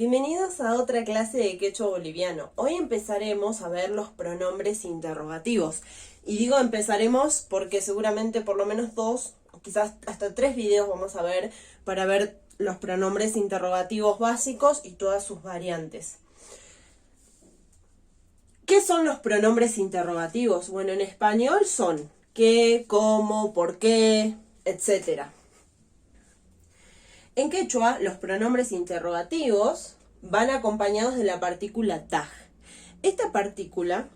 Bienvenidos a otra clase de quechua boliviano. Hoy empezaremos a ver los pronombres interrogativos. Y digo empezaremos porque seguramente por lo menos 2 o quizás hasta 3 videos vamos a ver para ver los pronombres interrogativos básicos y todas sus variantes. ¿Qué son los pronombres interrogativos? Bueno, en español son qué, cómo, por qué, etc. En quechua, los pronombres interrogativos van acompañados de la partícula taj. Esta partícula,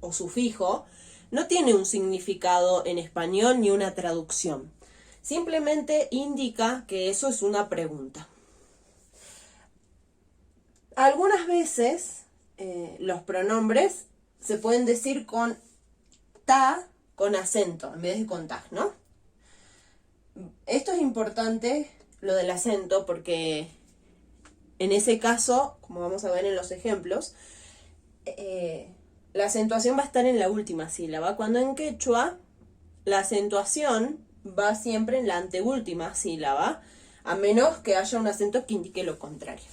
o sufijo, no tiene un significado en español ni una traducción. Simplemente indica que eso es una pregunta. Algunas veces los pronombres se pueden decir con ta, con acento, en vez de con taj, ¿no? Esto es importante, lo del acento, porque en ese caso, como vamos a ver en los ejemplos, la acentuación va a estar en la última sílaba, cuando en quechua la acentuación va siempre en la anteúltima sílaba, a menos que haya un acento que indique lo contrario.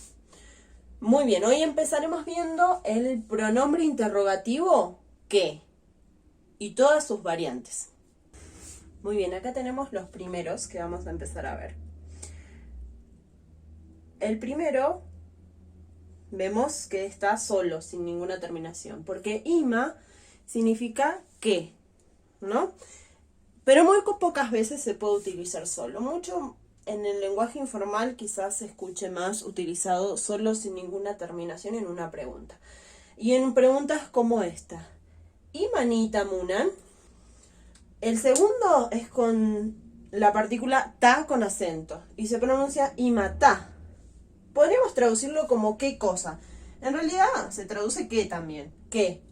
Muy bien, hoy empezaremos viendo el pronombre interrogativo qué y todas sus variantes. Muy bien, acá tenemos los primeros que vamos a empezar a ver. El primero, vemos que está solo, sin ninguna terminación, porque ima significa que, ¿no? Pero muy pocas veces se puede utilizar solo. Mucho en el lenguaje informal quizás se escuche más utilizado solo sin ninguna terminación en una pregunta. Y en preguntas como esta. ¿Imanita munan? El segundo es con la partícula ta con acento y se pronuncia imata. Podríamos traducirlo como qué cosa. En realidad se traduce qué también. ¿Qué?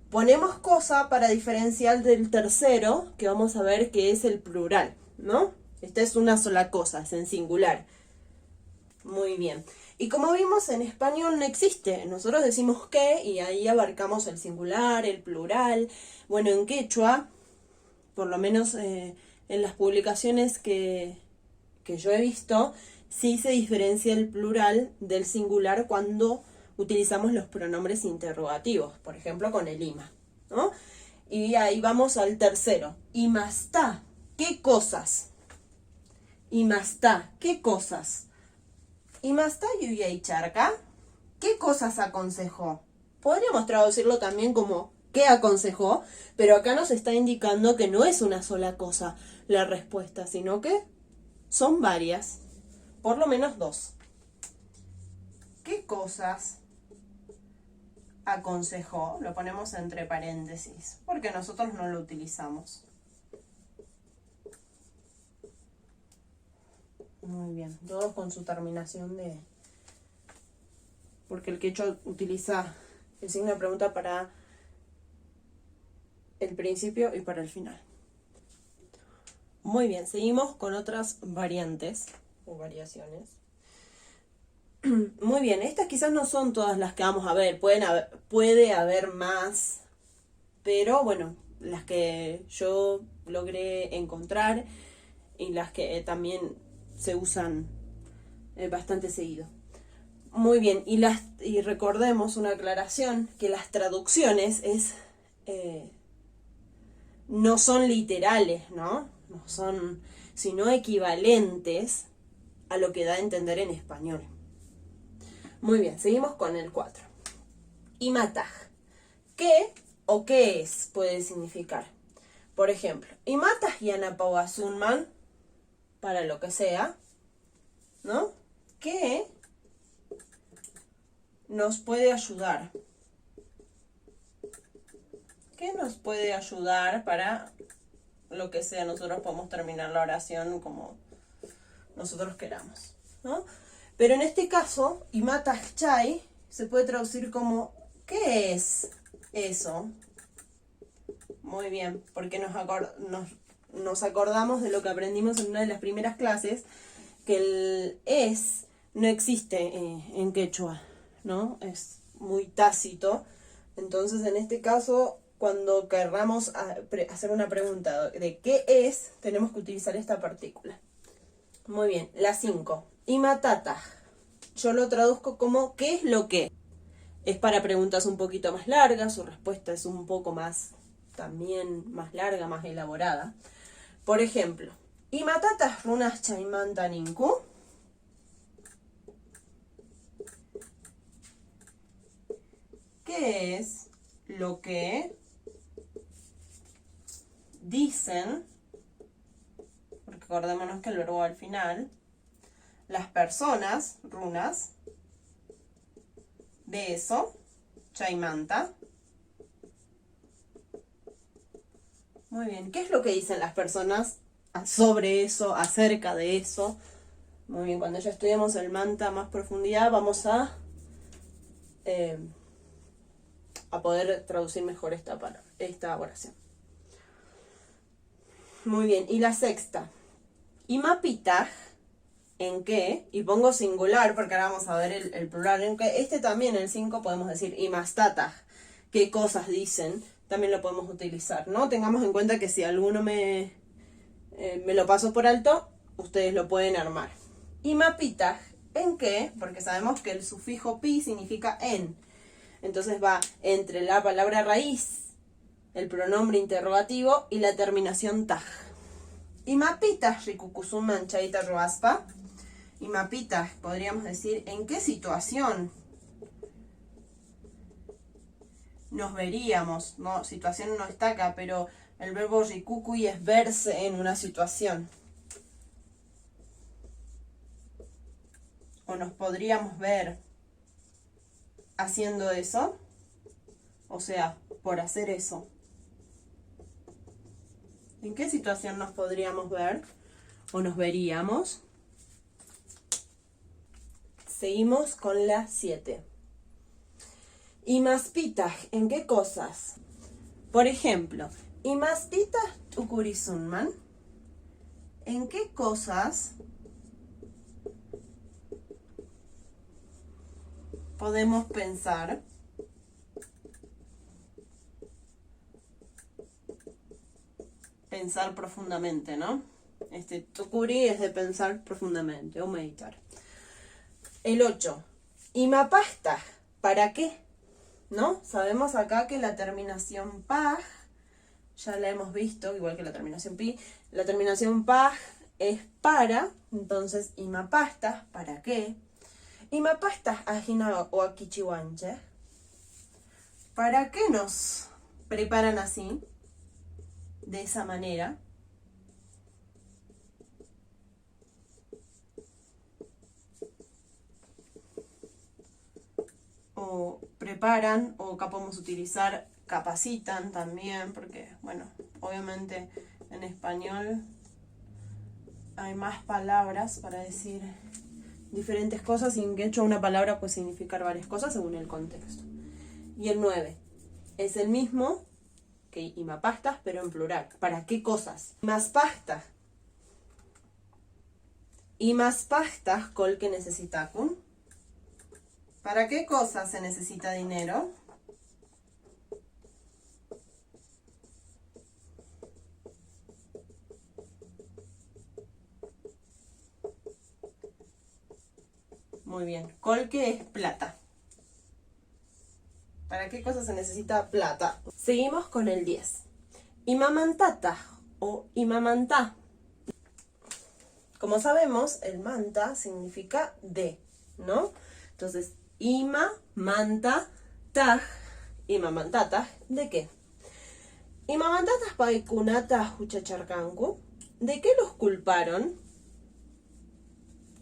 Ponemos cosa para diferenciar del tercero, que vamos a ver que es el plural, ¿no? Esta es una sola cosa, es en singular. Muy bien. Y como vimos, en español no existe. Nosotros decimos qué y ahí abarcamos el singular, el plural. Bueno, en quechua, por lo menos en las publicaciones que yo he visto, sí se diferencia el plural del singular cuando utilizamos los pronombres interrogativos, por ejemplo con el ima, ¿no? Y ahí vamos al tercero. Imasta, ¿qué cosas? Imasta, ¿qué cosas? Imasta yuyay charca, ¿qué cosas aconsejó? Podríamos traducirlo también como ¿qué aconsejó? Pero acá nos está indicando que no es una sola cosa la respuesta, sino que son varias, por lo menos 2. ¿Qué cosas aconsejó? Lo ponemos entre paréntesis, porque nosotros no lo utilizamos. Muy bien, todos con su terminación de... Porque el quechua utiliza el signo de pregunta para el principio y para el final. Muy bien, seguimos con otras variantes o variaciones. Muy bien, estas quizás no son todas las que vamos a ver, puede haber más, pero bueno, las que yo logré encontrar y las que también se usan bastante seguido. Muy bien, y recordemos una aclaración, que las traducciones no son literales, ¿no? No son, sino equivalentes a lo que da a entender en español. Muy bien, seguimos con el 4. Imataj. ¿Qué o qué es puede significar? Por ejemplo, imataj yanapawasunman, para lo que sea, ¿no? ¿Qué nos puede ayudar? ¿Qué nos puede ayudar para lo que sea? Nosotros podemos terminar la oración como nosotros queramos, ¿no? Pero en este caso, imataj chay se puede traducir como ¿qué es eso? Muy bien, porque nos acordamos de lo que aprendimos en una de las primeras clases, que el es no existe en quechua, ¿no? Es muy tácito. Entonces, en este caso, cuando querramos hacer una pregunta de qué es, tenemos que utilizar esta partícula. Muy bien, la 5. Imatata. yo lo traduzco como ¿qué es lo que? Es para preguntas un poquito más largas, su respuesta es un poco más, también más larga, más elaborada. Por ejemplo, ¿imatatas runas chaimanta ninku? ¿Qué es lo que dicen? Porque acordémonos que el verbo va al final. Las personas, runas, de eso, chaimanta. Muy bien, ¿qué es lo que dicen las personas sobre eso, acerca de eso? Muy bien, cuando ya estudiamos el manta a más profundidad vamos a poder traducir mejor esta oración. Muy bien, y la sexta. Imapitah, ¿en qué? Y pongo singular porque ahora vamos a ver el plural. En que este también, el 5, podemos decir imastatah, qué cosas dicen, también lo podemos utilizar, ¿no? Tengamos en cuenta que si alguno me lo paso por alto, ustedes lo pueden armar. Imapitah, ¿en qué? Porque sabemos que el sufijo pi significa en. Entonces va entre la palabra raíz, el pronombre interrogativo y la terminación taj. Imapitah rikukusun manchaita roaspa. Imapitah, podríamos decir, ¿en qué situación nos veríamos? No, situación no está acá, pero el verbo rikukui es verse en una situación. O nos podríamos ver haciendo eso, o sea, por hacer eso. ¿En qué situación nos podríamos ver o nos veríamos? Seguimos con la 7. Imaspitah, ¿en qué cosas? Por ejemplo, Imaspitah tukurisunman, ¿en qué cosas podemos pensar? Pensar profundamente, ¿no? Tukuri es de pensar profundamente o meditar. El 8. Imapastah, ¿para qué? ¿No? Sabemos acá que la terminación paj, ya la hemos visto, igual que la terminación pi, la terminación paj es para, entonces imapastah, ¿para qué? Imapastah ajina o akichiwanche, ¿para qué nos preparan así? De esa manera. O preparan, o acá podemos utilizar capacitan también, porque, bueno, obviamente en español hay más palabras para decir diferentes cosas y en quechua una palabra puede significar varias cosas según el contexto. Y el 9 es el mismo que imapastas, pero en plural. ¿Para qué cosas? Imaspastas. Imaspastas kol que necesitakun. ¿Para qué cosas se necesita dinero? Muy bien. Kol que es plata. ¿Para qué cosas se necesita plata? Seguimos con el 10. Imamantata o imamantá. Como sabemos, el manta significa de, ¿no? Entonces, ima, manta, taj, imamantata, ¿de qué? Imamantatas paikunata huchacharcancu, ¿de qué los culparon?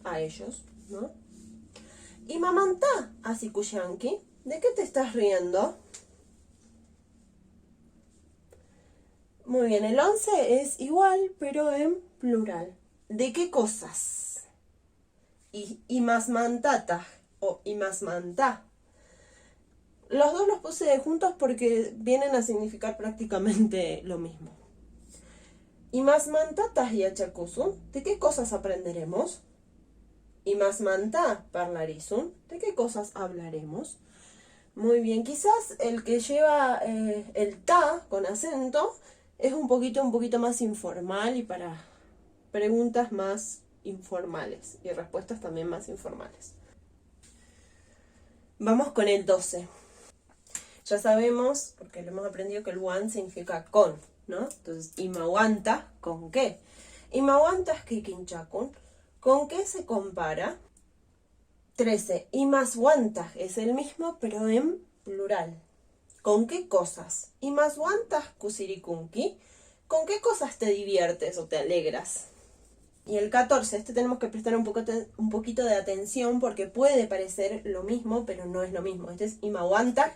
A ellos, ¿no? Imamantá asikushanki, ¿de qué te estás riendo? Muy bien, el 11 es igual, pero en plural. ¿De qué cosas? Y imasmantata o imasmantá. Los dos los puse juntos porque vienen a significar prácticamente lo mismo. Imasmantatas y achakusun, ¿de qué cosas aprenderemos? Imasmantá parlarisun, ¿de qué cosas hablaremos? Muy bien, quizás el que lleva el ta con acento es un poquito más informal y para preguntas más informales y respuestas también más informales. Vamos con el 12. Ya sabemos, porque lo hemos aprendido, que el wan significa con, ¿no? Entonces, imawanta, ¿con qué? Imawantas kikinchakun, ¿con qué se compara? 13. Imaswantas es el mismo, pero en plural. ¿Con qué cosas? Imaswantas kusirikunki, ¿con qué cosas te diviertes o te alegras? Y el 14, este tenemos que prestar un poquito de atención porque puede parecer lo mismo, pero no es lo mismo. Este es imawantak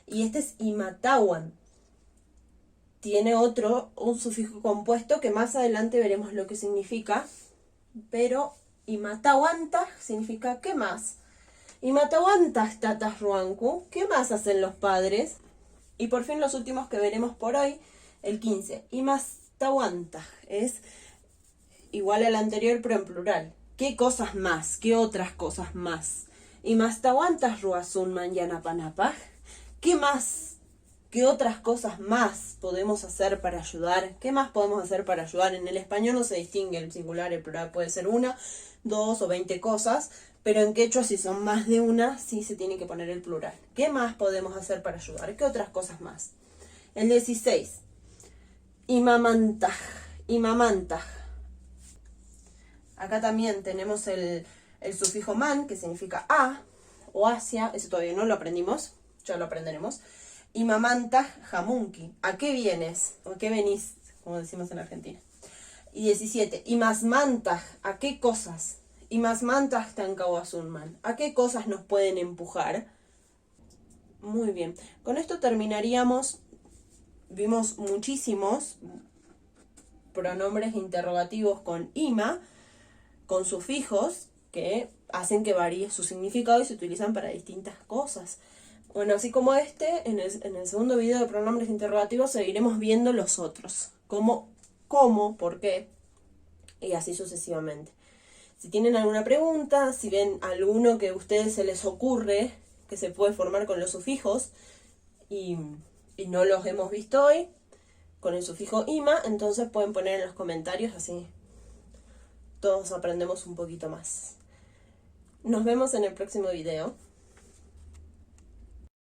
y este es imatawan. Tiene un sufijo compuesto que más adelante veremos lo que significa, pero imatawantak significa ¿qué más? Imatawantak tatas ruanku, ¿qué más hacen los padres? Y por fin los últimos que veremos por hoy, el 15, imastawantak, es igual al anterior pero en plural. ¿Qué cosas más? ¿Qué otras cosas más? Imastawantas ruasunman yanapanapaj. ¿Qué más? ¿Qué otras cosas más podemos hacer para ayudar? ¿Qué más podemos hacer para ayudar? En el español no se distingue el singular, el plural puede ser una, 2 o 20 cosas, pero en quechua si son más de una, sí se tiene que poner el plural. ¿Qué más podemos hacer para ayudar? ¿Qué otras cosas más? El 16. Imamantaj. Imamantaj. Acá también tenemos el sufijo man, que significa a o hacia. Eso todavía no lo aprendimos, ya lo aprenderemos. Imamantaj jamunki. ¿A qué vienes? ¿O a qué venís? Como decimos en Argentina. Y 17. Imasmantaj. ¿A qué cosas? Imasmantaj tankawasunman. ¿A qué cosas nos pueden empujar? Muy bien. Con esto terminaríamos. Vimos muchísimos pronombres interrogativos con ima, con sufijos que hacen que varíe su significado y se utilizan para distintas cosas. Bueno, así como en el segundo video de pronombres interrogativos seguiremos viendo los otros. Cómo, por qué, y así sucesivamente. Si tienen alguna pregunta, si ven alguno que a ustedes se les ocurre que se puede formar con los sufijos y no los hemos visto hoy, con el sufijo ima, entonces pueden poner en los comentarios, así todos aprendemos un poquito más. Nos vemos en el próximo video.